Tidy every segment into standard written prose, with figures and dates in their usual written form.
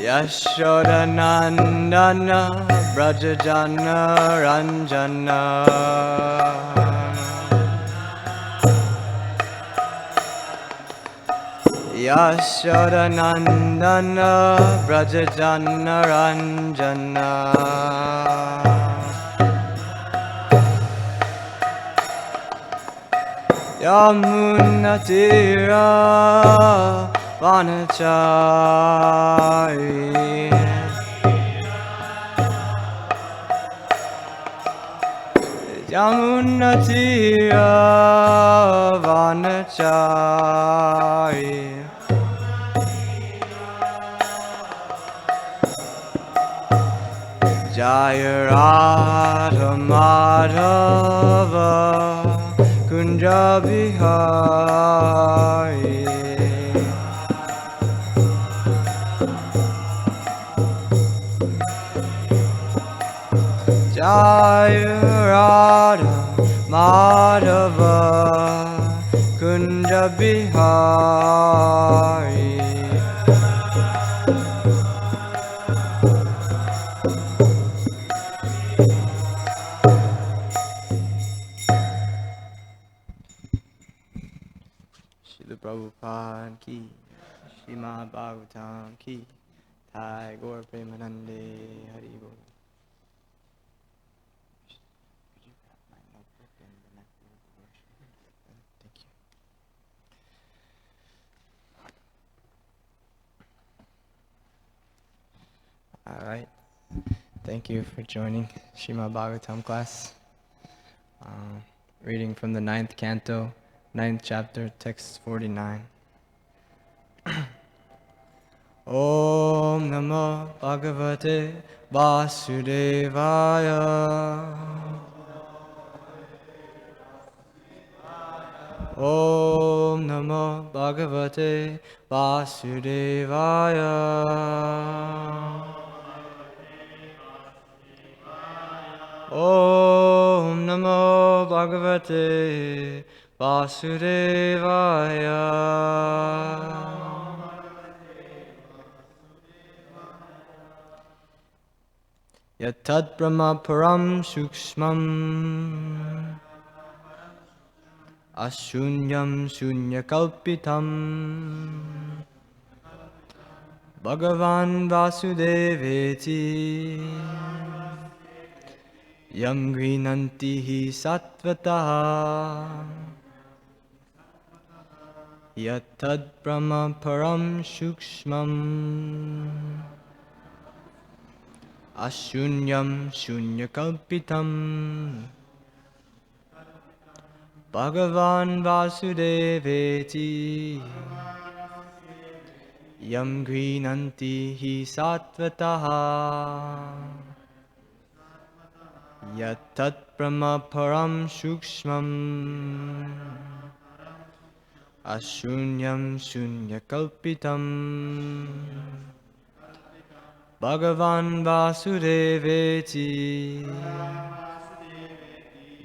Yashodanandana Brajajana Ranjana Yashodanandana Brajajana Ranjana Yamunatira Vanachari Yamunatira Vanachari Jaya Radha Madhava Kunja Bihari Jaya Radha Madhava Kunja Bihari Srila Prabhupada ki, Srimad Bhagavatam ki, Thai Gaur Premanande Hari Bol. Could you grab my notebook and the nectar of devotion? Thank you. All right. Thank you for joining Srimad Bhagavatam class. Reading from the 9th canto, 9th chapter, text 49. Om Namo Bhagavate Vasudevaya. Om Namo Bhagavate Vasudevaya. Om Namo Bhagavate Vasudevaya. Yatad Brahma Param Sukshmam Ashunyam Shunyakalpitam Bhagavan Vasudeveti Yam Grinanti Satvataha Yatad Brahma Param Sukshmam Ashunyam Shunyakalpitam Bhagavan Vasudeveti Yam Grinanti Satvataha Yatat Brahma Param Sukshmam Ashunyam Shunyakalpitam Bhagavan Vasudeveti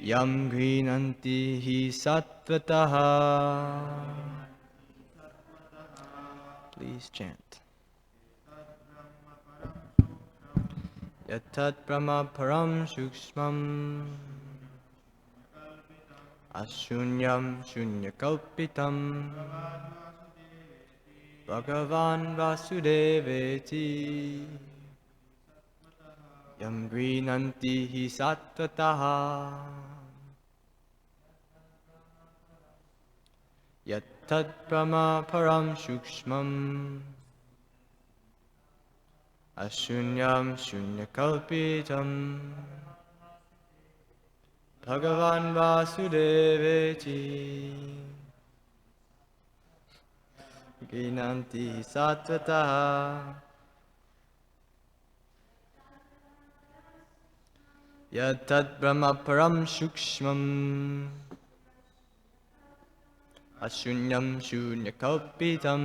Yam Grinanti Satvataha. Please chant. Yatat Brahma Param Sukshmam Ashunyam Shunyakalpitam Bhagavan Vasudeveti Yam Grinanti Satvataha Yatat Brahma Param Sukshmam Ashunyam Shunyakalpitam Bhagavan Vasudeveti Grinanti Satvataha Yatat Brahma Param Sukshmam Ashunyam Shunyakalpitam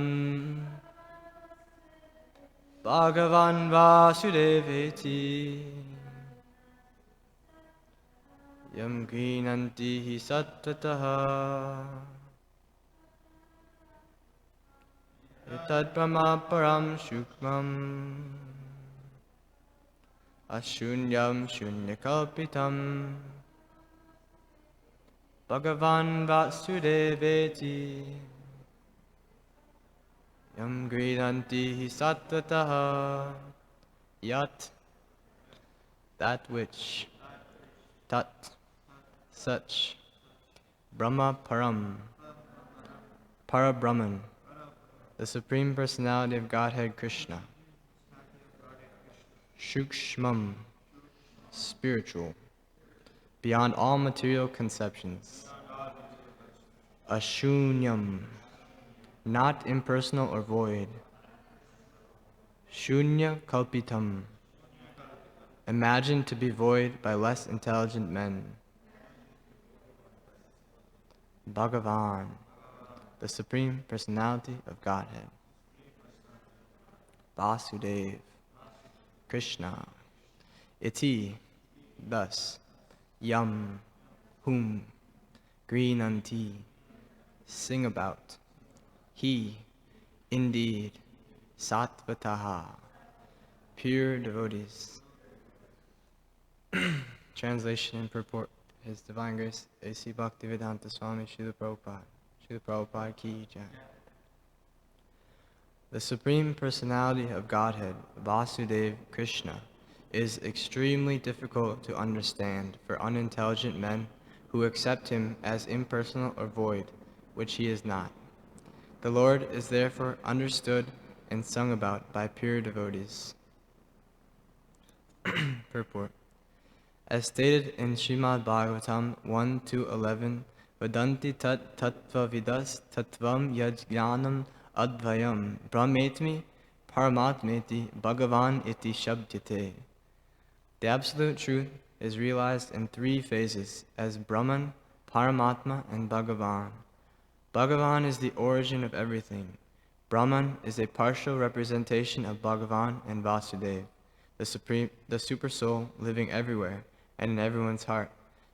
Bhagavan Vasudeveti Yam Grinanti Satvataha tad brahma param shukmam ashunyam shunyakalpitam Bhagavan Vasudeveti Yam Gridanti hi Satvataha Yat that which Tat such Brahma Param Parabrahman the Supreme Personality of Godhead Krishna Shukshmam spiritual beyond all material conceptions Ashunyam not impersonal or void Shunya Kalpitam imagined to be void by less intelligent men Bhagavan the Supreme Personality of Godhead Vasudeva Krishna Iti thus Yam whom Grinanti sing about He indeed Satvataha pure devotees Translation and purport His Divine Grace A.C. Bhaktivedanta Swami Srila Prabhupada Srila Prabhupada Ki Jai The Supreme Personality of Godhead, Vasudeva Krishna, is extremely difficult to understand for unintelligent men who accept him as impersonal or void, which he is not. The Lord is therefore understood and sung about by pure devotees. Purport. As stated in Srimad Bhagavatam 9.9.11, Vadanti tat tattva vidas tattvam yajnanam advayam brahmetmi paramatmeti bhagavan iti shabdyate. The absolute truth is realized in three phases as Brahman, Paramatma, and Bhagavan. Bhagavan is the origin of everything. Brahman is a partial representation of Bhagavan and Vasudeva, the super soul living everywhere and in everyone's heart,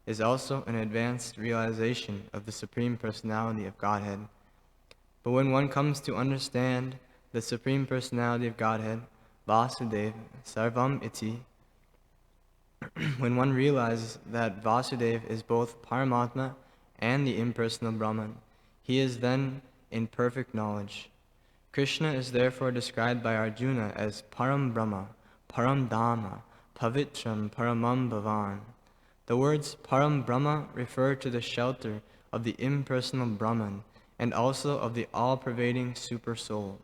is also an advanced realization of the Supreme Personality of Godhead. But when one comes to understand the Supreme Personality of Godhead, Vasudeva, Sarvam Iti, when one realizes that Vasudeva is both Paramatma and the impersonal Brahman, he is then in perfect knowledge. Krishna is therefore described by Arjuna as Param Brahma, Param Dhamma, Pavitram Paramam Bhavan. The words Param Brahma refer to the shelter of the impersonal Brahman and also of the all-pervading super soul.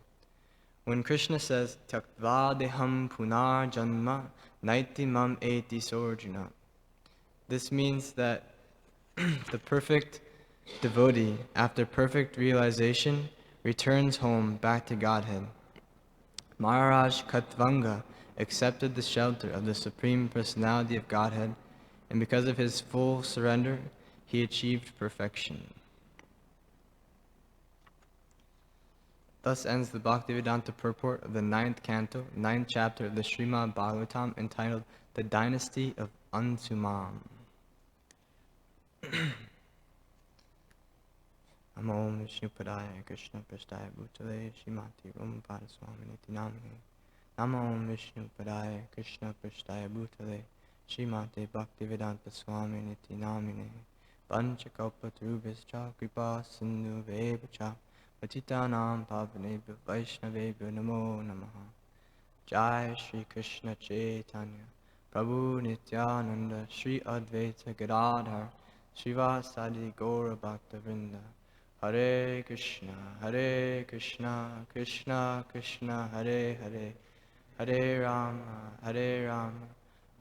When Krishna says, Tyaktva deham punar janma naiti mam eti sorjuna, this means that the perfect devotee, after perfect realization, returns home back to Godhead. Maharaj Katvanga accepted the shelter of the Supreme Personality of Godhead, and because of his full surrender, he achieved perfection. Thus ends the Bhaktivedanta purport of the 9th canto, 9th chapter of the Srimad Bhagavatam, entitled The Dynasty of Ansumam. Namo Vishnu Padaya Krishna Prasthaya Bhutale Shrimati Rumapada Swaminiti Namine. Namo Vishnu Padaya Krishna Prasthaya Bhutale Shrimati Bhaktivedanta Swaminiti Namine. Panchakalpatarubhascha Kripa Sindhu Vevacha Patitanam Pavanebhyo Vaishnavebhyo Namo Namaha. Jai Shri Krishna Chaitanya Prabhu Nityananda Shri Advaita Gadadhar Srivasadi Gaura Bhakta Vrinda. Hare Krishna, Krishna Krishna, Hare Hare, Hare Rama,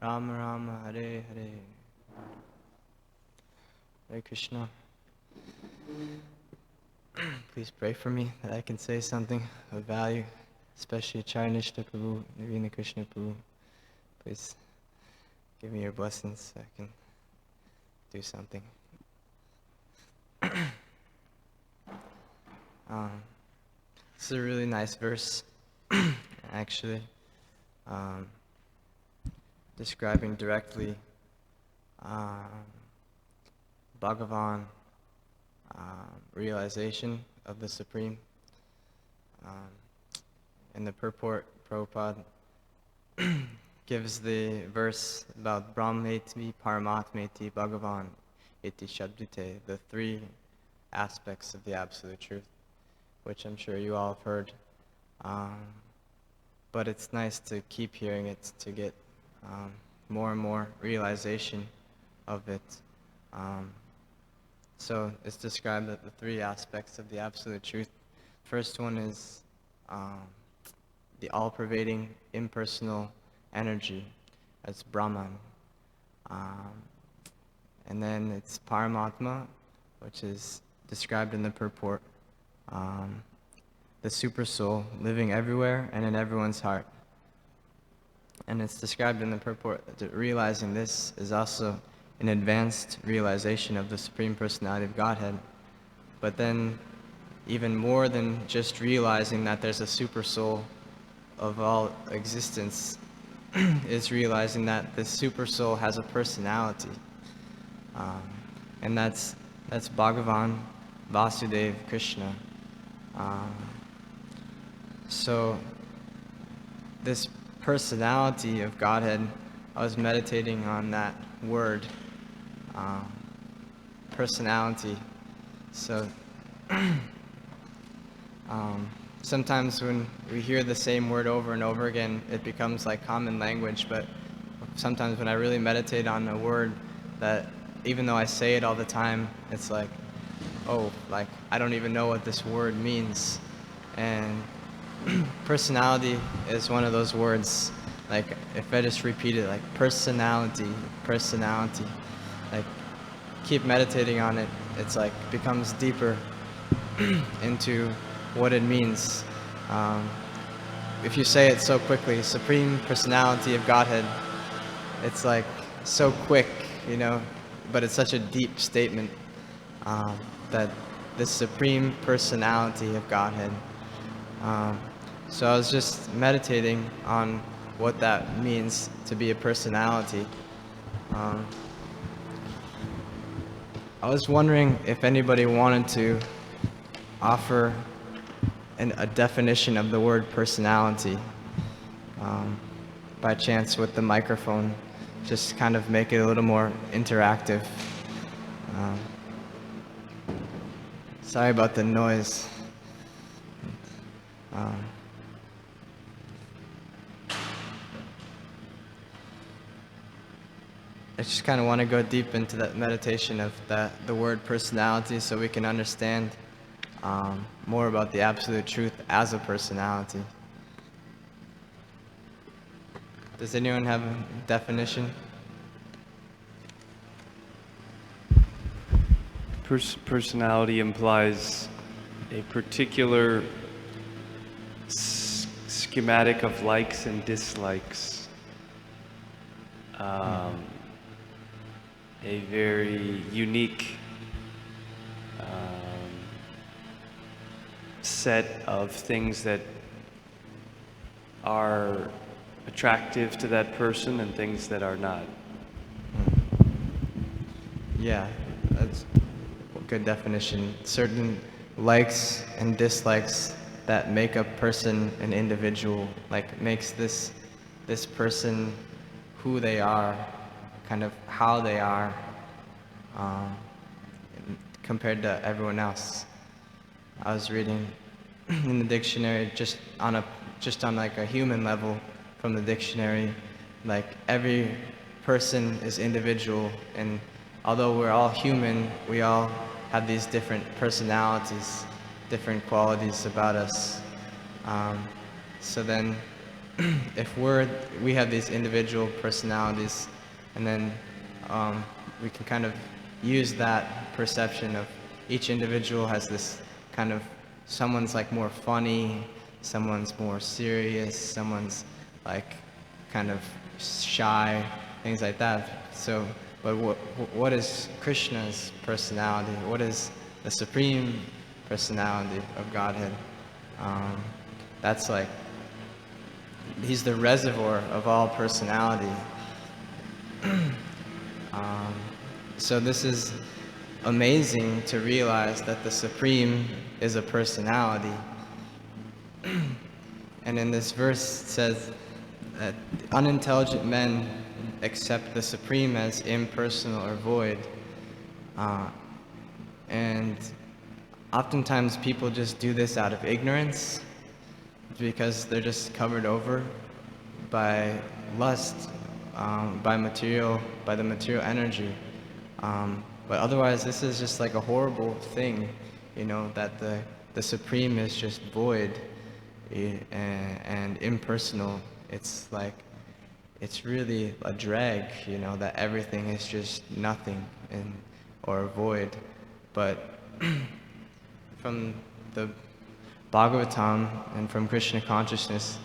Rama Rama, Hare Hare. Hare Krishna. Please pray for me that I can say something of value, especially Charanishta Prabhu, Navina Krishna Prabhu. Please give me your blessings so I can do something. This is a really nice verse, actually, describing directly Bhagavan realization of the Supreme. in the purport, Prabhupada gives the verse about Brahmetvi Paramatmeti Bhagavan Iti Shabdite, the three aspects of the Absolute Truth, which I'm sure you all have heard. But it's nice to keep hearing it, to get more and more realization of it. So it's described that the three aspects of the Absolute Truth. First one is the all-pervading, impersonal energy, as Brahman. And then it's Paramatma, which is described in the purport, the super soul living everywhere and in everyone's heart. And it's described in the purport that realizing this is also an advanced realization of the Supreme Personality of Godhead. But then, even more than just realizing that there's a super soul of all existence, is realizing that this super soul has a personality. And that's Bhagavan, Vasudeva, Krishna. So this personality of Godhead, I was meditating on that word, personality. So sometimes when we hear the same word over and over again, it becomes like common language, but sometimes when I really meditate on a word, that even though I say it all the time, it's like, oh, like I don't even know what this word means. And personality is one of those words, like if I just repeat it, like personality, like keep meditating on it, it's like becomes deeper into what it means. If you say it so quickly, Supreme Personality of Godhead, it's like so quick, you know, but it's such a deep statement, that the Supreme Personality of Godhead. So I was just meditating on what that means to be a personality. I was wondering if anybody wanted to offer a definition of the word personality, by chance with the microphone, just kind of make it a little more interactive. Sorry about the noise. I just kind of want to go deep into that meditation of the word personality, so we can understand more about the Absolute Truth as a personality. Does anyone have a definition? Personality implies a particular schematic of likes and dislikes. A very unique set of things that are attractive to that person and things that are not. Yeah, that's a good definition. Certain likes and dislikes that make a person an individual, like makes this person who they are, kind of how they are, compared to everyone else. I was reading in the dictionary, just on like a human level, from the dictionary, like every person is individual, and although we're all human, we all have these different personalities, different qualities about us. So then, if we have these individual personalities, and then we can kind of use that perception of each individual has this kind of, someone's like more funny, someone's more serious, someone's like kind of shy, things like that. So, but what is Krishna's personality? What is the Supreme Personality of Godhead? That's like, he's the reservoir of all personality. So this is amazing to realize that the Supreme is a personality. And in this verse it says that unintelligent men accept the Supreme as impersonal or void. And oftentimes people just do this out of ignorance because they're just covered over by lust, by the material energy. But otherwise, this is just like a horrible thing, that the Supreme is just void and impersonal. It's like, it's really a drag, that everything is just nothing or void. But from the Bhagavatam and from Krishna consciousness,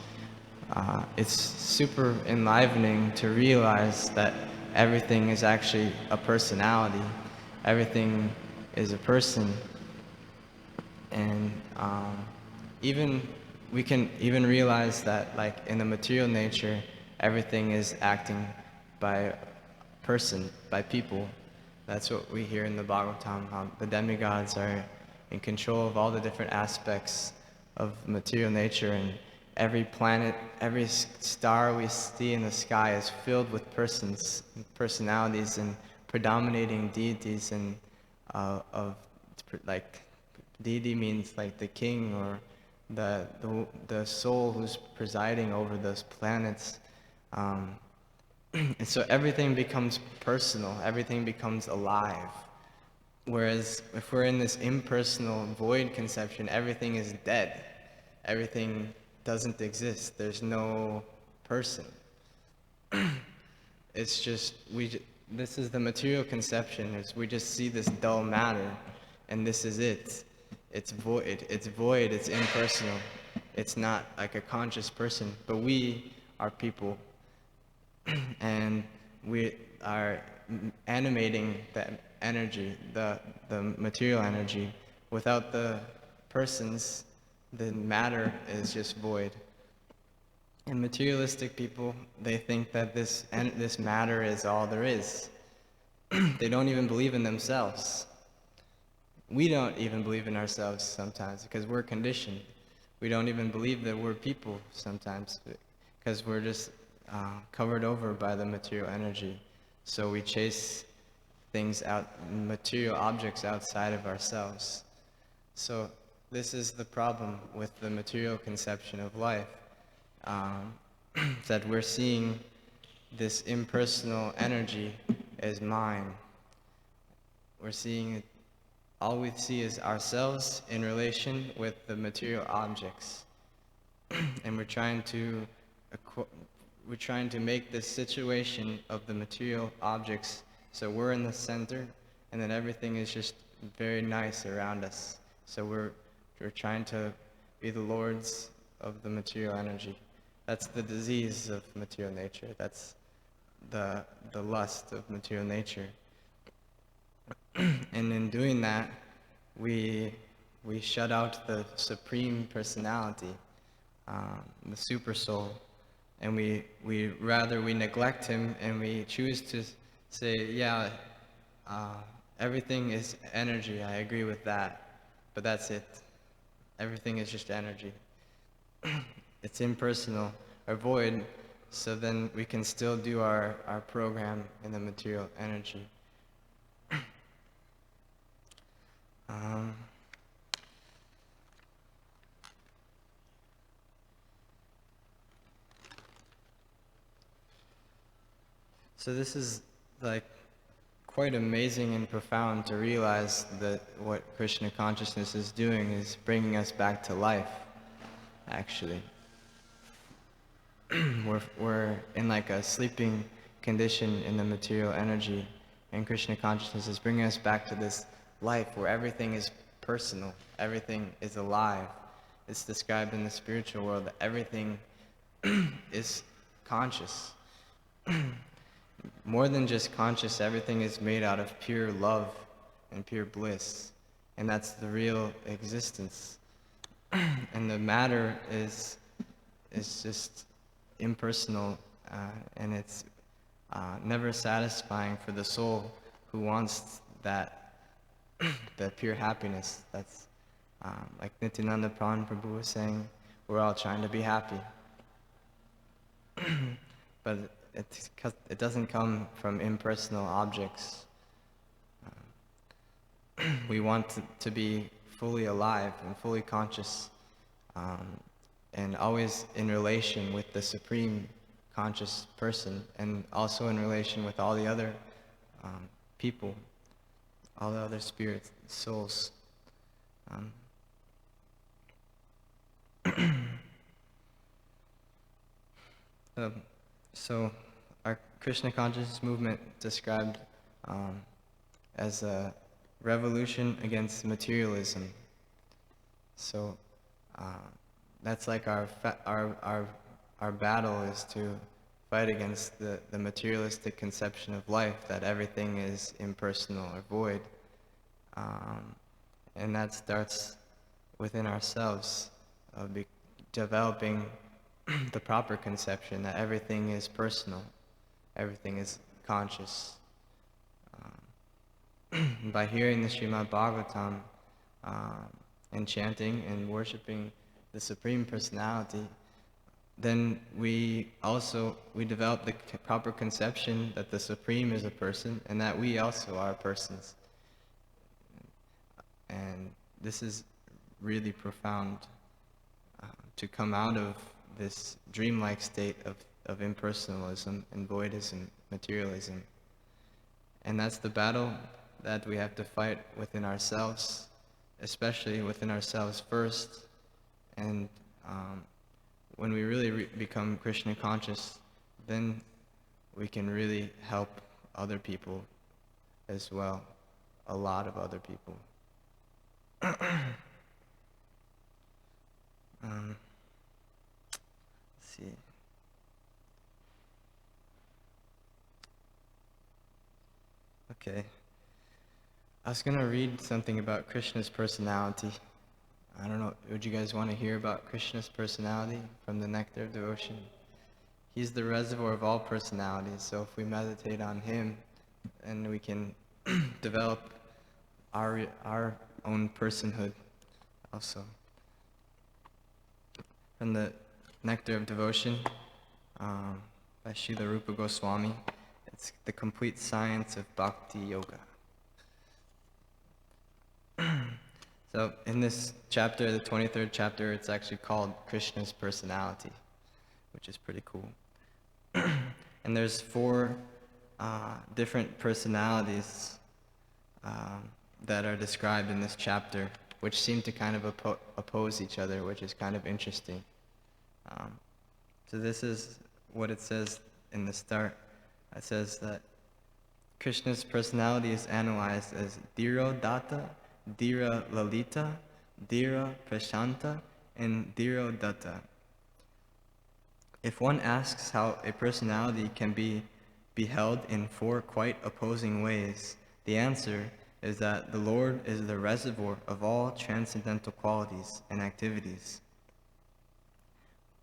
it's super enlivening to realize that everything is actually a personality. Everything is a person. And we can even realize that, like, in the material nature, everything is acting by person, by people. That's what we hear in the Bhagavatam, how the demigods are in control of all the different aspects of material nature, and every planet, every star we see in the sky is filled with personalities and predominating deities, and like, deity means like the king or the soul who's presiding over those planets. And so everything becomes personal, everything becomes alive. Whereas if we're in this impersonal void conception, everything is dead. Everything doesn't exist. There's no person. It's just, this is the material conception, is we just see this dull matter, and this is it. It's void, it's impersonal. It's not like a conscious person, but we are people, and we are animating the energy, the material energy. Without the persons, the matter is just void. And materialistic people, they think that this matter is all there is. They don't even believe in themselves. We don't even believe in ourselves sometimes because we're conditioned. We don't even believe that we're people sometimes because we're just covered over by the material energy. So we chase things material objects outside of ourselves. So this is the problem with the material conception of life, that we're seeing this impersonal energy as mine. We're seeing it, all we see is ourselves in relation with the material objects. And we're trying to make this situation of the material objects so we're in the center, and then everything is just very nice around us. So we're trying to be the lords of the material energy. That's the disease of material nature. That's the lust of material nature. And in doing that, we shut out the Supreme Personality, the Super Soul, and we neglect him, and we choose to say, yeah, everything is energy. I agree with that, but that's it. Everything is just energy. It's impersonal or void, so then we can still do our program in the material energy. So this is like quite amazing and profound to realize that what Krishna consciousness is doing is bringing us back to life, actually. We're in like a sleeping condition in the material energy, and Krishna consciousness is bringing us back to this life where everything is personal, everything is alive. It's described in the spiritual world that everything is conscious. More than just conscious, everything is made out of pure love and pure bliss, and that's the real existence. And the matter is just impersonal, and it's never satisfying for the soul who wants that the pure happiness. That's like Nityananda Prabhu was saying, we're all trying to be happy. But it doesn't come from impersonal objects. We want to be fully alive and fully conscious, and always in relation with the Supreme Conscious Person, and also in relation with all the other people, all the other spirits, souls. So our Krishna consciousness movement described as a revolution against materialism. So that's like our battle is to fight against the materialistic conception of life, that everything is impersonal or void. And that starts within ourselves, developing the proper conception that everything is personal, everything is conscious. By hearing the Srimad Bhagavatam and chanting and worshiping the Supreme Personality, then we develop the proper conception that the Supreme is a person and that we also are persons. And this is really profound, to come out of this dreamlike state of impersonalism and voidism, materialism. And that's the battle that we have to fight within ourselves, especially within ourselves first. And when we really become Krishna conscious, then we can really help other people as well, a lot of other people. Let's see. Okay. I was going to read something about Krishna's personality. I don't know, would you guys want to hear about Krishna's personality from the Nectar of Devotion? He's the reservoir of all personalities, so if we meditate on him, then we can develop our own personhood also. From the Nectar of Devotion by Srila Rupa Goswami, it's the complete science of Bhakti Yoga. So in this chapter, the 23rd chapter, it's actually called Krishna's Personality, which is pretty cool. And there's 4 different personalities that are described in this chapter, which seem to kind of oppose each other, which is kind of interesting. So this is what it says in the start. It says that Krishna's personality is analyzed as Dhiro Datta, Dhira Lalita, Dhira Prashanta, and Dhiro Datta. If one asks how a personality can be beheld in 4 quite opposing ways, the answer is that the Lord is the reservoir of all transcendental qualities and activities.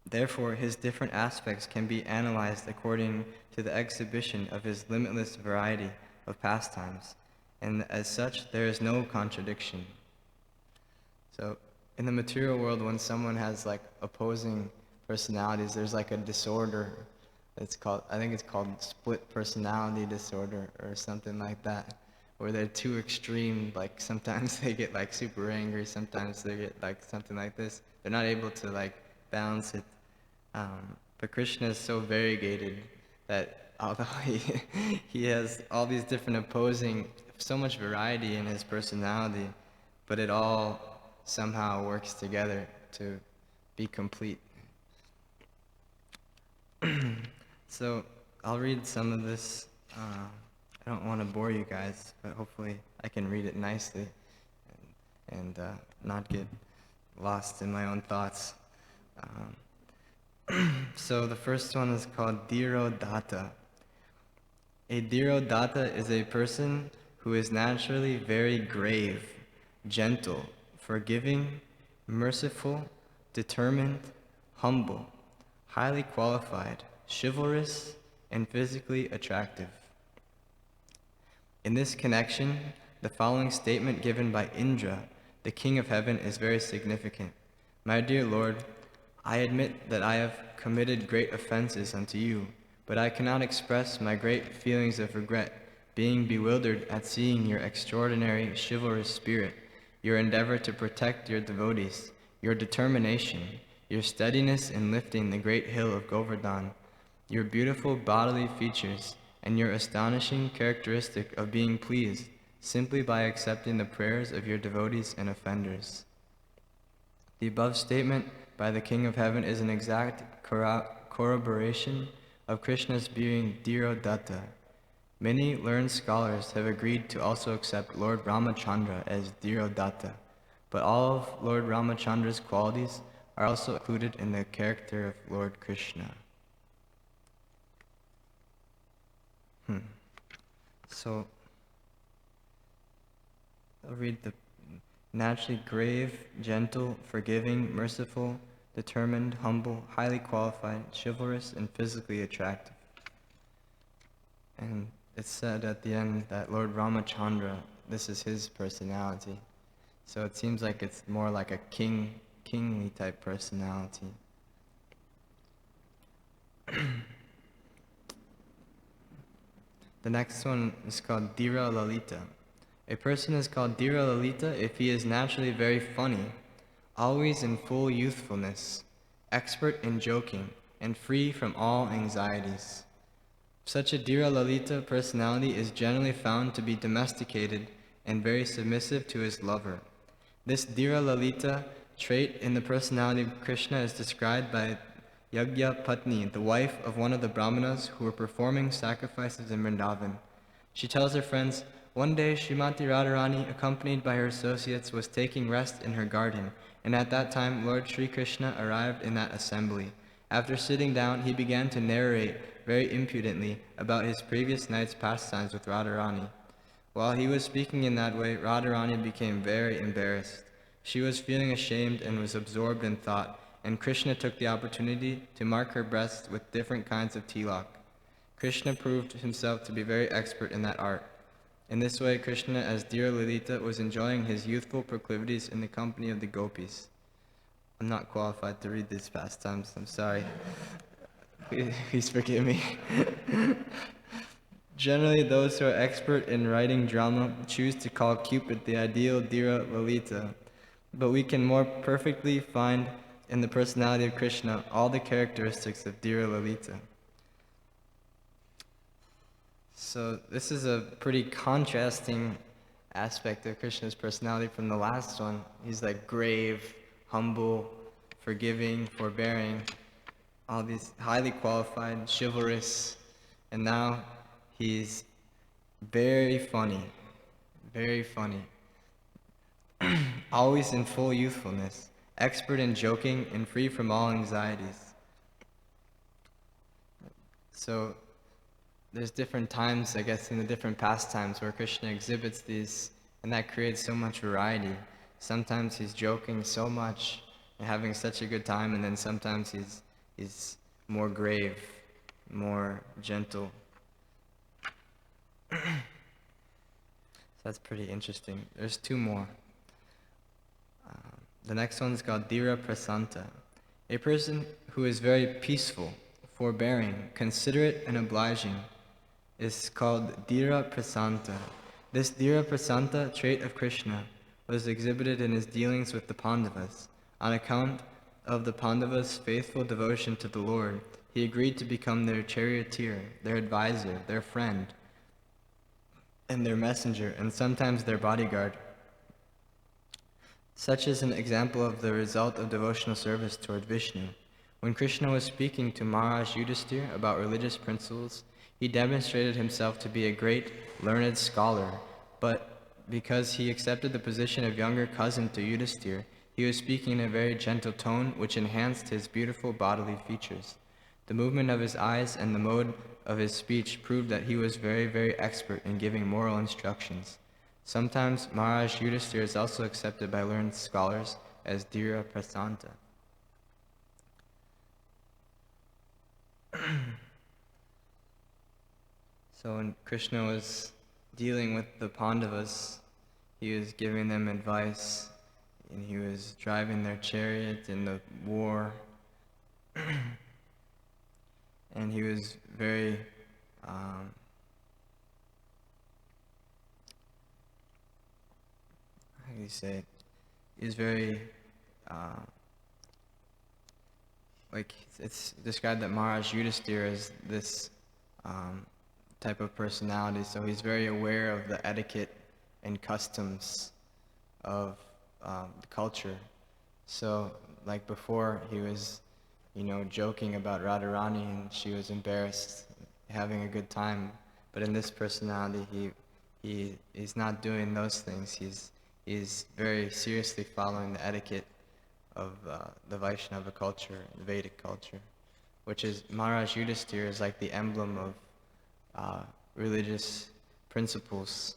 Therefore, his different aspects can be analyzed according to the exhibition of his limitless variety of pastimes, and as such, there is no contradiction. So, in the material world, when someone has like opposing personalities, there's like a disorder. It's called, I think it's called split personality disorder or something like that, where they're too extreme. Like sometimes they get like super angry, sometimes they get like something like this. They're not able to like balance it. But Krishna is so variegated that although he has all these different opposing, so much variety in his personality, but it all somehow works together to be complete. So I'll read some of this. I don't want to bore you guys, but hopefully I can read it nicely and not get lost in my own thoughts. So the first one is called Dhiro Datta. A Dhiro Datta is a person who is naturally very grave, gentle, forgiving, merciful, determined, humble, highly qualified, chivalrous, and physically attractive. In this connection, the following statement given by Indra, the king of heaven, is very significant. My dear Lord, I admit that I have committed great offenses unto you, but I cannot express my great feelings of regret, being bewildered at seeing your extraordinary chivalrous spirit, your endeavor to protect your devotees, your determination, your steadiness in lifting the great hill of Govardhan, your beautiful bodily features, and your astonishing characteristic of being pleased simply by accepting the prayers of your devotees and offenders. The above statement by the King of Heaven is an exact corroboration of Krishna's being Dhirodatta. Many learned scholars have agreed to also accept Lord Ramachandra as Dhirodatta, but all of Lord Ramachandra's qualities are also included in the character of Lord Krishna. So, I'll read the naturally grave, gentle, forgiving, merciful, determined, humble, highly qualified, chivalrous, and physically attractive. And it's said at the end that Lord Ramachandra, this is his personality. So it seems like it's more like a kingly type personality. The next one is called Dhira Lalita. A person is called Dhira Lalita if he is naturally very funny, always in full youthfulness, expert in joking, and free from all anxieties. Such a Dhira Lalita personality is generally found to be domesticated and very submissive to his lover. This Dhira Lalita trait in the personality of Krishna is described by Yagya Patni, the wife of one of the Brahmanas who were performing sacrifices in Vrindavan. She tells her friends, one day Srimati Radharani, accompanied by her associates, was taking rest in her garden, and at that time Lord Sri Krishna arrived in that assembly. After sitting down, he began to narrate very impudently about his previous night's pastimes with Radharani. While he was speaking in that way, Radharani became very embarrassed. She was feeling ashamed and was absorbed in thought, and Krishna took the opportunity to mark her breasts with different kinds of tilak. Krishna proved himself to be very expert in that art. In this way, Krishna, as Dhira Lalita, was enjoying his youthful proclivities in the company of the gopis. I'm not qualified to read these pastimes, I'm sorry. Please forgive me. Generally, those who are expert in writing drama choose to call Cupid the ideal Dhira Lalita, but we can more perfectly find in the personality of Krishna all the characteristics of Dhira Lalita. So this is a pretty contrasting aspect of Krishna's personality from the last one. He's like grave, humble, forgiving, forbearing, all these highly qualified, chivalrous, and now he's very funny, always in full youthfulness, expert in joking and free from all anxieties. So there's different times, I guess, in the different pastimes where Krishna exhibits these, and that creates so much variety. Sometimes he's joking so much and having such a good time, and then sometimes he's more grave, more gentle. So that's pretty interesting. There's two more. The next one's called Dhira Prasanta. A person who is very peaceful, forbearing, considerate, and obliging is called Dhira Prasanta. This Dhira Prasanta trait of Krishna was exhibited in his dealings with the Pandavas. On account of the Pandavas' faithful devotion to the Lord, he agreed to become their charioteer, their advisor, their friend, and their messenger, and sometimes their bodyguard. Such is an example of the result of devotional service toward Vishnu. When Krishna was speaking to Maharaj Yudhisthira about religious principles, he demonstrated himself to be a great, learned scholar, but because he accepted the position of younger cousin to Yudhisthira, he was speaking in a very gentle tone which enhanced his beautiful bodily features. The movement of his eyes and the mode of his speech proved that he was very, very expert in giving moral instructions. Sometimes Maharaj Yudhisthira is also accepted by learned scholars as Dhira Prasanta. So when Krishna was dealing with the Pandavas, he was giving them advice, and he was driving their chariot in the war, he was very how do you say it? He was very like it's described that Maharaj Yudhisthira is this type of personality, so he's very aware of the etiquette and customs of the culture. So, like before, he was, joking about Radharani, and she was embarrassed, having a good time. But in this personality, he's not doing those things. He's very seriously following the etiquette of the Vaishnava culture, the Vedic culture, which is Maharaj Yudhisthira is like the emblem of religious principles.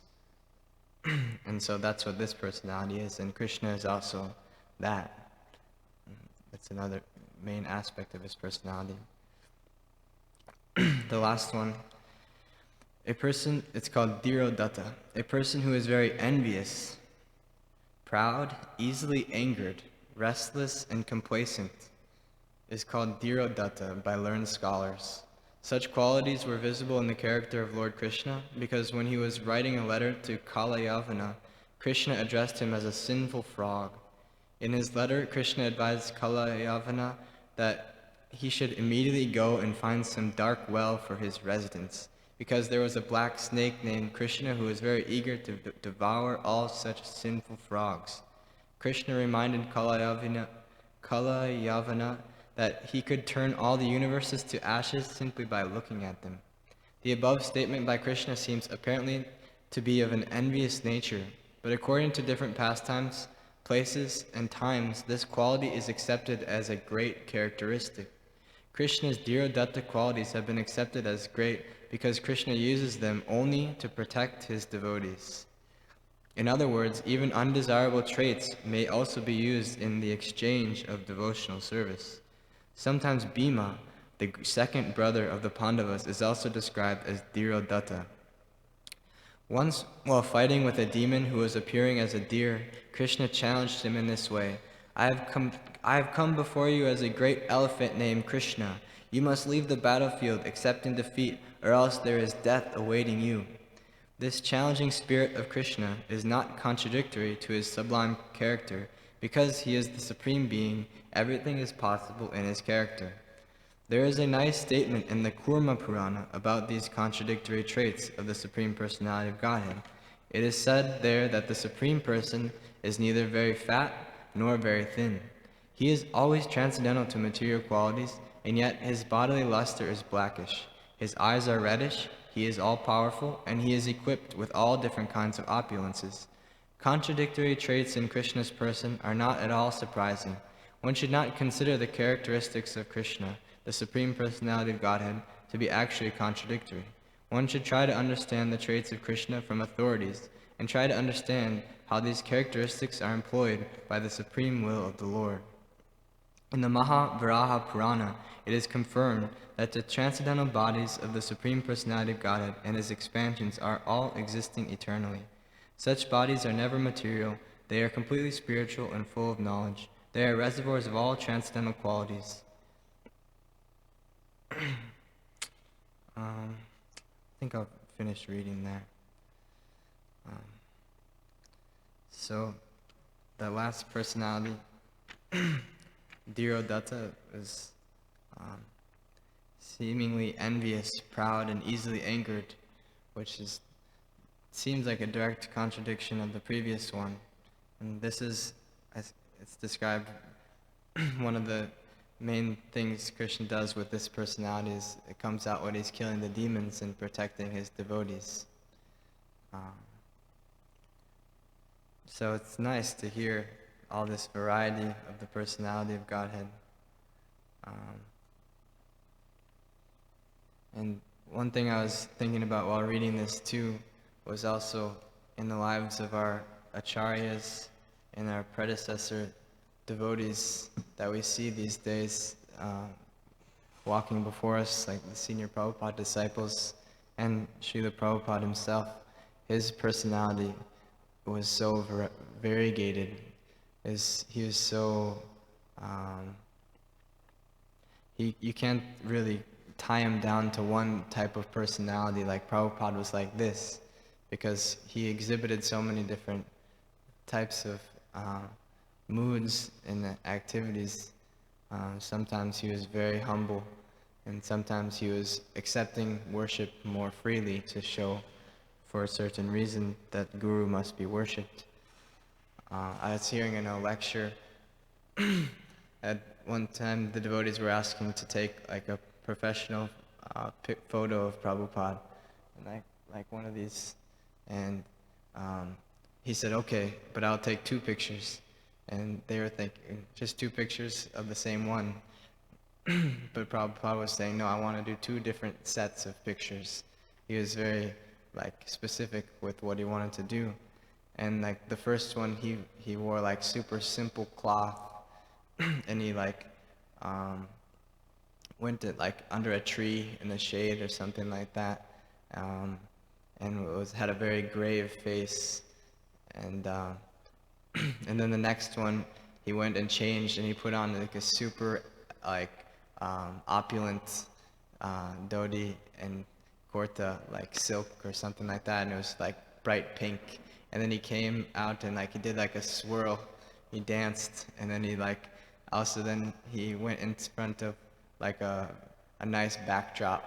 And so that's what this personality is, and Krishna is also that. That's another main aspect of his personality. The last one, it's called Dhirodatta, a person who is very envious, proud, easily angered, restless, and complacent, is called Dhirodatta by learned scholars. Such qualities were visible in the character of Lord Krishna because when he was writing a letter to Kalayavana, Krishna addressed him as a sinful frog. In his letter, Krishna advised Kalayavana that he should immediately go and find some dark well for his residence, because there was a black snake named Krishna who was very eager to devour all such sinful frogs. Krishna reminded Kalayavana that he could turn all the universes to ashes simply by looking at them. The above statement by Krishna seems apparently to be of an envious nature, but according to different pastimes, places, and times, this quality is accepted as a great characteristic. Krishna's Dhirodatta qualities have been accepted as great because Krishna uses them only to protect his devotees. In other words, even undesirable traits may also be used in the exchange of devotional service. Sometimes Bhima, the second brother of the Pandavas, is also described as Dhirodatta. Once, while fighting with a demon who was appearing as a deer, Krishna challenged him in this way: I have come before you as a great elephant named Krishna. You must leave the battlefield except in defeat, or else there is death awaiting you. This challenging spirit of Krishna is not contradictory to his sublime character. Because he is the Supreme Being, everything is possible in his character. There is a nice statement in the Kurma Purana about these contradictory traits of the Supreme Personality of Godhead. It is said there that the Supreme Person is neither very fat nor very thin. He is always transcendental to material qualities, and yet his bodily luster is blackish. His eyes are reddish, he is all-powerful, and he is equipped with all different kinds of opulences. Contradictory traits in Krishna's person are not at all surprising. One should not consider the characteristics of Krishna, the Supreme Personality of Godhead, to be actually contradictory. One should try to understand the traits of Krishna from authorities, and try to understand how these characteristics are employed by the supreme will of the Lord. In the Mahavaraha Purana, it is confirmed that the transcendental bodies of the Supreme Personality of Godhead and his expansions are all existing eternally. Such bodies are never material, they are completely spiritual and full of knowledge. They are reservoirs of all transcendental qualities. I think I'll finish reading that. So, the last personality, Dhirodatta, is seemingly envious, proud, and easily angered, which seems like a direct contradiction of the previous one. And this is, as it's described, one of the main things Krishna does with this personality is it comes out when he's killing the demons and protecting his devotees. So it's nice to hear all this variety of the personality of Godhead. And one thing I was thinking about while reading this too was also in the lives of our acharyas and our predecessor devotees that we see these days walking before us, like the senior Prabhupada disciples and Srila Prabhupada himself. His personality was so variegated. He was so you can't really tie him down to one type of personality, like Prabhupada was like this, because he exhibited so many different types of moods and activities. Sometimes he was very humble, and sometimes he was accepting worship more freely to show for a certain reason that Guru must be worshipped. I was hearing in a lecture at one time the devotees were asking to take like a professional photo of Prabhupada, and like one of these, and he said, okay, but I'll take 2 pictures. And they were thinking, just 2 pictures of the same one. But Prabhupada was saying, no, I want to do 2 different sets of pictures. He was very specific with what he wanted to do. And like the first one, he wore like super simple cloth, and he went to like under a tree in the shade or something like that, and had a very grave face, and and then the next one he went and changed, and he put on like a super opulent dhoti and kurta, like silk or something like that, and it was like bright pink. And then he came out and he did like a swirl, he danced, and then he went in front of like a nice backdrop,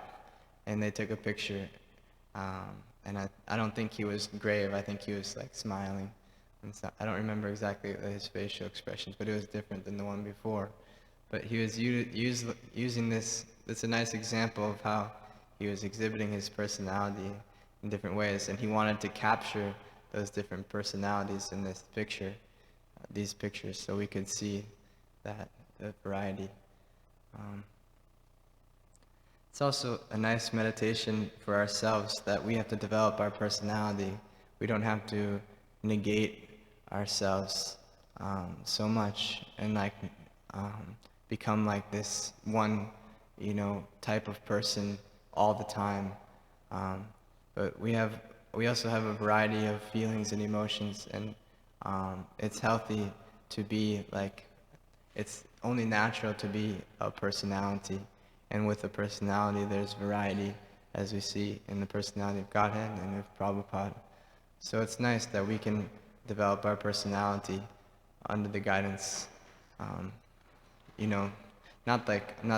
and they took a picture. And I don't think he was grave, I think he was like smiling. And so I don't remember exactly his facial expressions, but it was different than the one before. But he was using this. It's a nice example of how he was exhibiting his personality in different ways, and he wanted to capture those different personalities in this picture, these pictures, so we could see that the variety. It's also a nice meditation for ourselves that we have to develop our personality. We don't have to negate ourselves so much and become like this one, type of person all the time. But we also have a variety of feelings and emotions, and it's healthy to be it's only natural to be a personality. And with a personality, there's variety, as we see in the personality of Godhead and of Prabhupada. So it's nice that we can develop our personality under the guidance, I'm not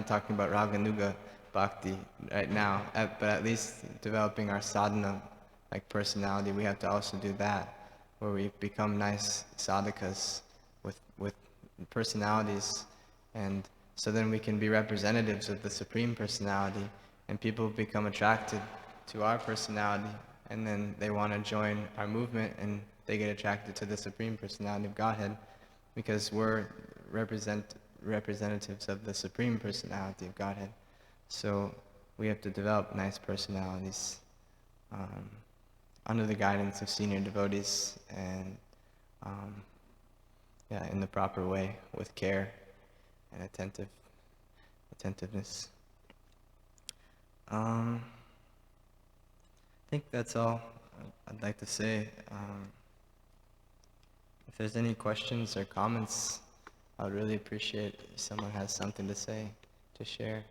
talking about Raganuga Bhakti right now, but at least developing our sadhana, personality, we have to also do that, where we become nice sadhakas with personalities, and so then we can be representatives of the Supreme Personality, and people become attracted to our personality, and then they want to join our movement, and they get attracted to the Supreme Personality of Godhead, because we're representatives of the Supreme Personality of Godhead. So we have to develop nice personalities under the guidance of senior devotees, and in the proper way, with care and attentiveness. I think that's all I'd like to say. If there's any questions or comments, I would really appreciate if someone has something to say, to share.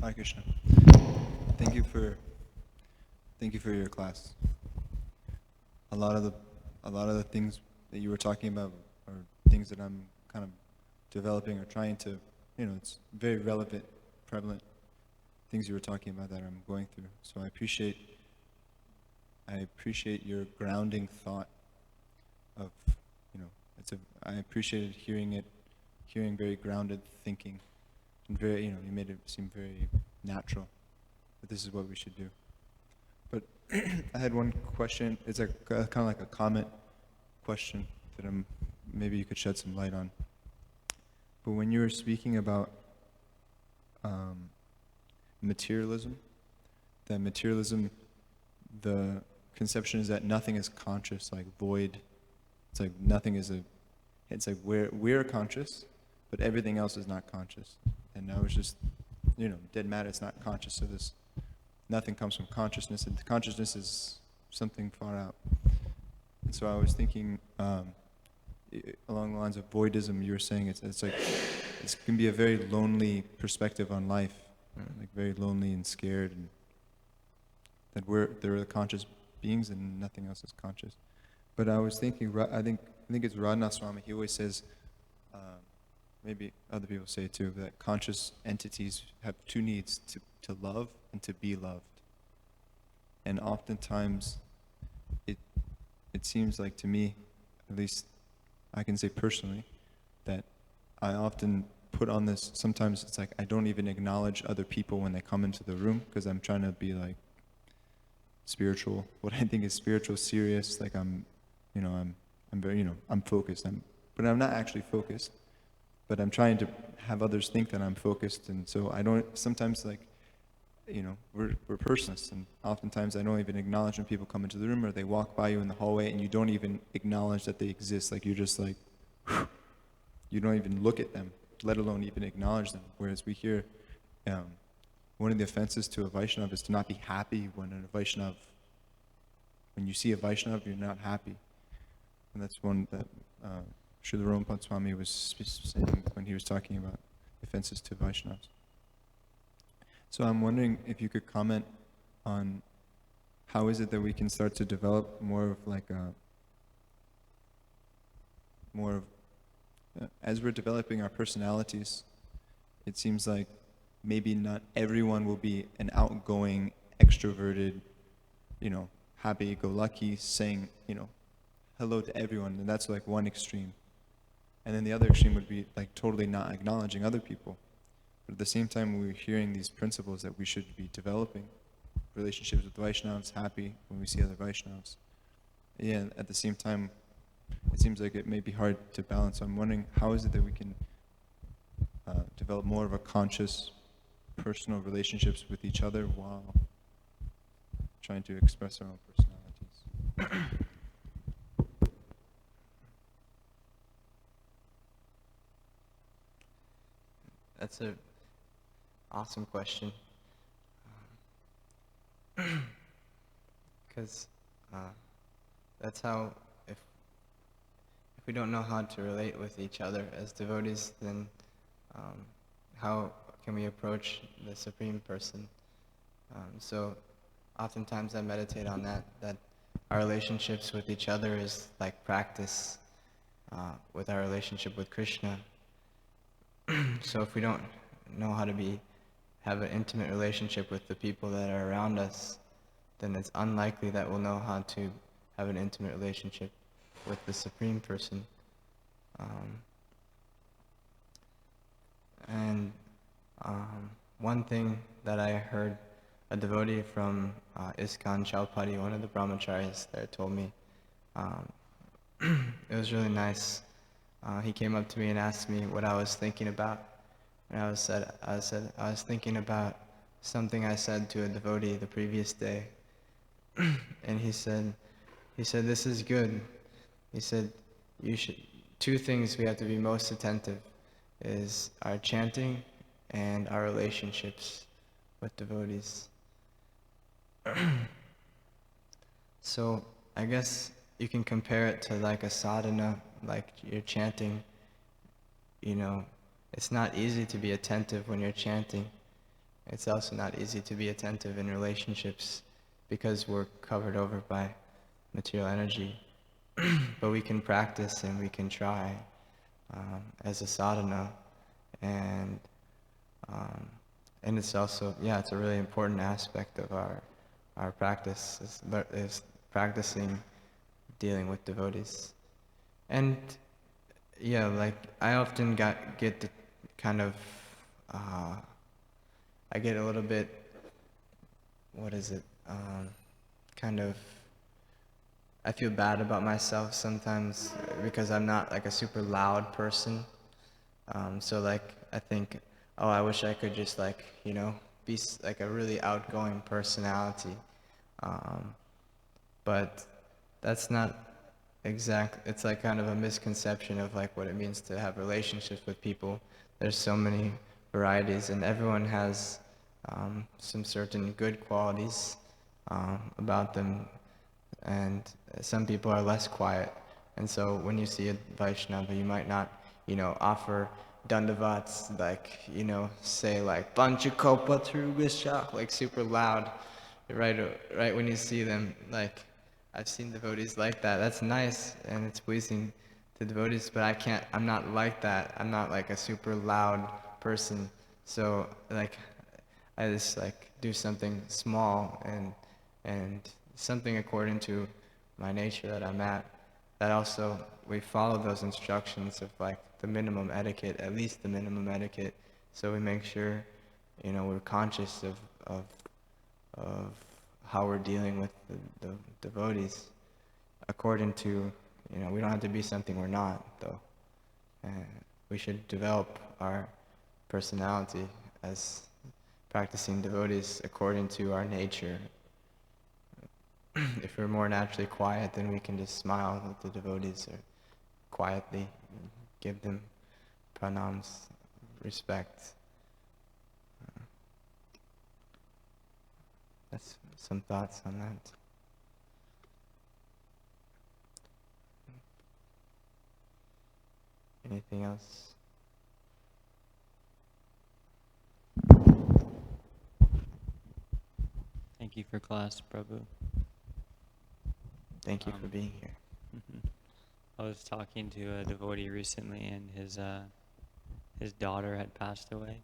Hare Krishna. Thank you for your class. A lot of the things that you were talking about are things that I'm kind of developing or trying to, it's very relevant, prevalent things you were talking about that I'm going through. So I appreciate your grounding thought of, I appreciated hearing very grounded thinking, and very, you made it seem very natural that this is what we should do. But I had one question. It's kind of like a comment question that maybe you could shed some light on. But when you were speaking about materialism, the conception is that nothing is conscious, like void. It's like nothing is it's like we're conscious, but everything else is not conscious. And now it's just, dead matter, it's not conscious of this. nothing comes from consciousness, and consciousness is something far out. And so I was thinking, along the lines of voidism, you were saying it's like it can be a very lonely perspective on life, like very lonely and scared, and that there are the conscious beings and nothing else is conscious. But I was thinking, I think it's Radhanath Swami. He always says, maybe other people say it too, that conscious entities have two needs: to love and to be loved. And oftentimes, it seems like to me, at least I can say personally, that I often put on this, sometimes it's like I don't even acknowledge other people when they come into the room, because I'm trying to be like spiritual, what I think is spiritual, serious, like I'm very, I'm focused, but I'm not actually focused, but I'm trying to have others think that I'm focused, and so I don't, sometimes like, we're personists, and oftentimes I don't even acknowledge when people come into the room, or they walk by you in the hallway and you don't even acknowledge that they exist, like you're just like, you don't even look at them, let alone even acknowledge them. Whereas we hear, one of the offenses to a Vaishnava is to not be happy when you see a Vaishnava, you're not happy. And that's one that Srila Rompa Swami was saying when he was talking about offenses to Vaishnavas. So I'm wondering if you could comment on how is it that we can start to develop more of like as we're developing our personalities, it seems like maybe not everyone will be an outgoing, extroverted, happy-go-lucky, saying, hello to everyone, and that's like one extreme. And then the other extreme would be like totally not acknowledging other people. But at the same time, we're hearing these principles that we should be developing relationships with Vaishnavas, happy when we see other Vaishnavas. Yeah, at the same time, it seems like it may be hard to balance. So I'm wondering, how is it that we can develop more of a conscious, personal relationships with each other while trying to express our own personalities? That's a awesome question. Because that's how, if we don't know how to relate with each other as devotees, then how can we approach the Supreme Person? So oftentimes I meditate on that our relationships with each other is like practice with our relationship with Krishna. So if we don't know how to have an intimate relationship with the people that are around us, then it's unlikely that we'll know how to have an intimate relationship with the Supreme Person. One thing that I heard a devotee from ISKCON Chaupati, one of the brahmacharis there, told me, it was really nice. He came up to me and asked me what I was thinking about. And I was thinking about something I said to a devotee the previous day. And he said, this is good. He said, two things we have to be most attentive is our chanting and our relationships with devotees. So I guess you can compare it to like a sadhana, like you're chanting. It's not easy to be attentive when you're chanting. It's also not easy to be attentive in relationships because we're covered over by material energy. But we can practice and we can try as a sadhana, and it's also, it's a really important aspect of our practice is practicing dealing with devotees. And like I often get the kind of I get a little bit, I feel bad about myself sometimes because I'm not like a super loud person. So like I think, I wish I could just be like a really outgoing personality. But that's not it's like kind of a misconception of like what it means to have relationships with people. There's so many varieties, and everyone has some certain good qualities about them, and some people are less quiet. And so when you see a Vaishnava, you might not, offer dandavats, like, say like Panchakopa Trubishak, like super loud, right when you see them. Like, I've seen devotees like that. That's nice and it's pleasing to devotees, but I'm not like that. I'm not like a super loud person. So like, I just like do something small and something according to my nature that I'm at. That also, we follow those instructions of like the minimum etiquette, at least the minimum etiquette. So we make sure, we're conscious of how we're dealing with the devotees according to, we don't have to be something we're not, though. And we should develop our personality as practicing devotees according to our nature. If we're more naturally quiet, then we can just smile with the devotees or quietly give them pranams, respect. That's some thoughts on that. Anything else? Thank you for class, Prabhu. Thank you for being here. I was talking to a devotee recently, and his daughter had passed away,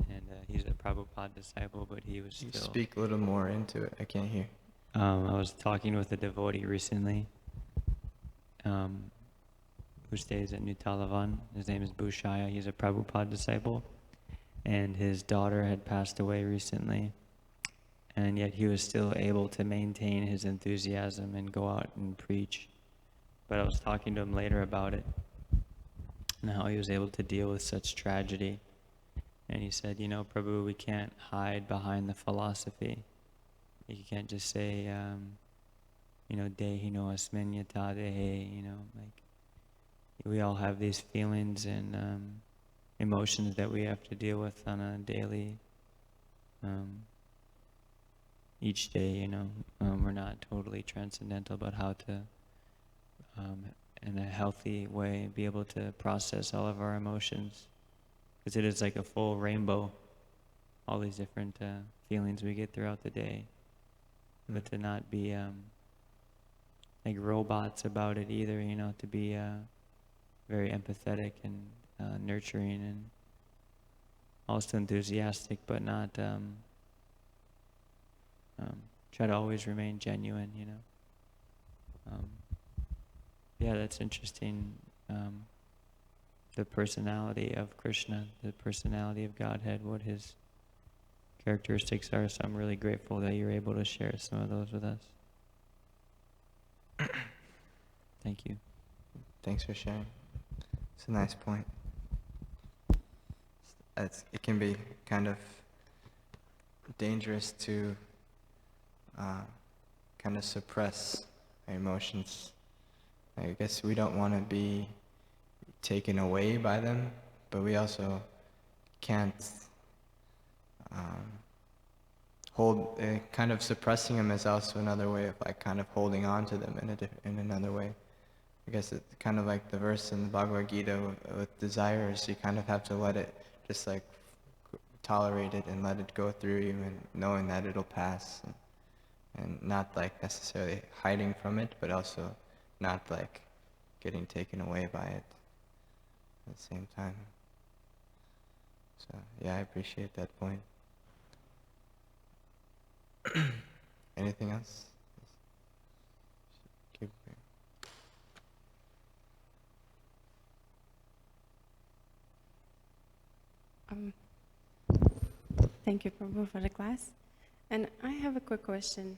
and he's a Prabhupada disciple, but he was You still. speak a little more into it. I can't hear. I was talking with a devotee recently, who stays at New Talavan. His name is Bhushaya. He's a Prabhupada disciple, and his daughter had passed away recently. And yet he was still able to maintain his enthusiasm and go out and preach. But I was talking to him later about it and how he was able to deal with such tragedy. And he said, Prabhu, we can't hide behind the philosophy. You can't just say, Dehino asmin yata dehe, like we all have these feelings and emotions that we have to deal with on a daily each day, we're not totally transcendental, but how to, in a healthy way, be able to process all of our emotions. Because it is like a full rainbow, all these different feelings we get throughout the day. But to not be like robots about it either, to be very empathetic and nurturing and also enthusiastic, but not... try to always remain genuine, Yeah, that's interesting. The personality of Krishna, the personality of Godhead, what his characteristics are. So I'm really grateful that you're able to share some of those with us. Thank you. Thanks for sharing. It's a nice point. It can be kind of dangerous to kind of suppress our emotions. I guess we don't want to be taken away by them, but we also can't hold. Kind of suppressing them is also another way of like kind of holding on to them in another way. I guess it's kind of like the verse in the Bhagavad Gita with desires. You kind of have to let it just like tolerate it and let it go through you, and knowing that it'll pass. And not like necessarily hiding from it, but also not like getting taken away by it at the same time. So yeah, I appreciate that point. Anything else? Keep Thank you, Prabhu, for the class. And I have a quick question.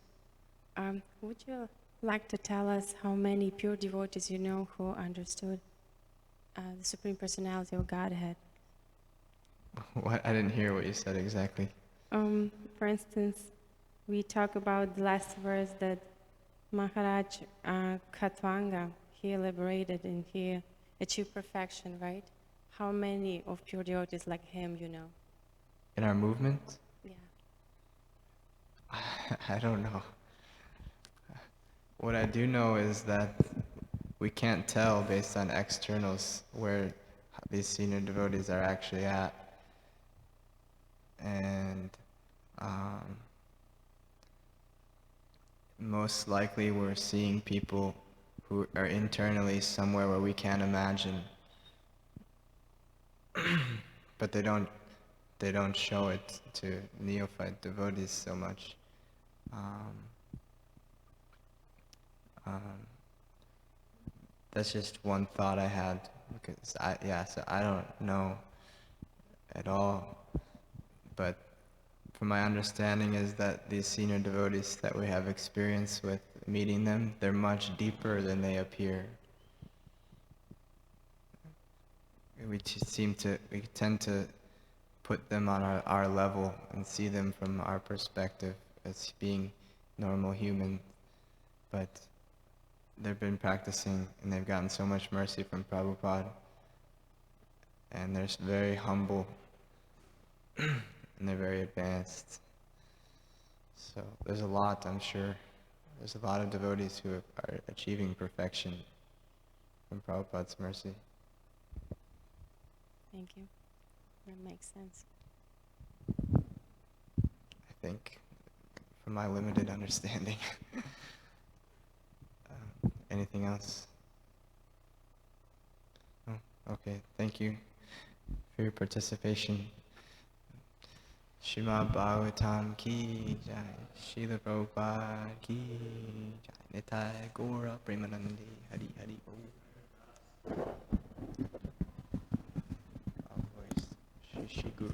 Would you like to tell us how many pure devotees you know who understood the Supreme Personality of Godhead? What? I didn't hear what you said exactly. For instance, we talk about the last verse that Maharaj Khatvanga, he liberated and he achieved perfection, right? How many of pure devotees like him you know? In our movement? I don't know. What I do know is that we can't tell based on externals where these senior devotees are actually at. And most likely we're seeing people who are internally somewhere where we can't imagine. But they don't show it to neophyte devotees so much. That's just one thought I had, because so I don't know at all, but from my understanding is that these senior devotees that we have experience with meeting them, they're much deeper than they appear. We tend to put them on our level and see them from our perspective as being normal humans, but they've been practicing and they've gotten so much mercy from Prabhupada, and they're very humble and they're very advanced. So there's a lot, I'm sure. There's a lot of devotees who are achieving perfection from Prabhupada's mercy. Thank you. That makes sense. I think, from my limited understanding. Anything else? Oh, okay, thank you for your participation. Srimad Bhagavatam ki jai, Srila Prabhupada ki jai, Nitai Gaura Premanandi, Hari Hari Om. Our voice, Shri Guru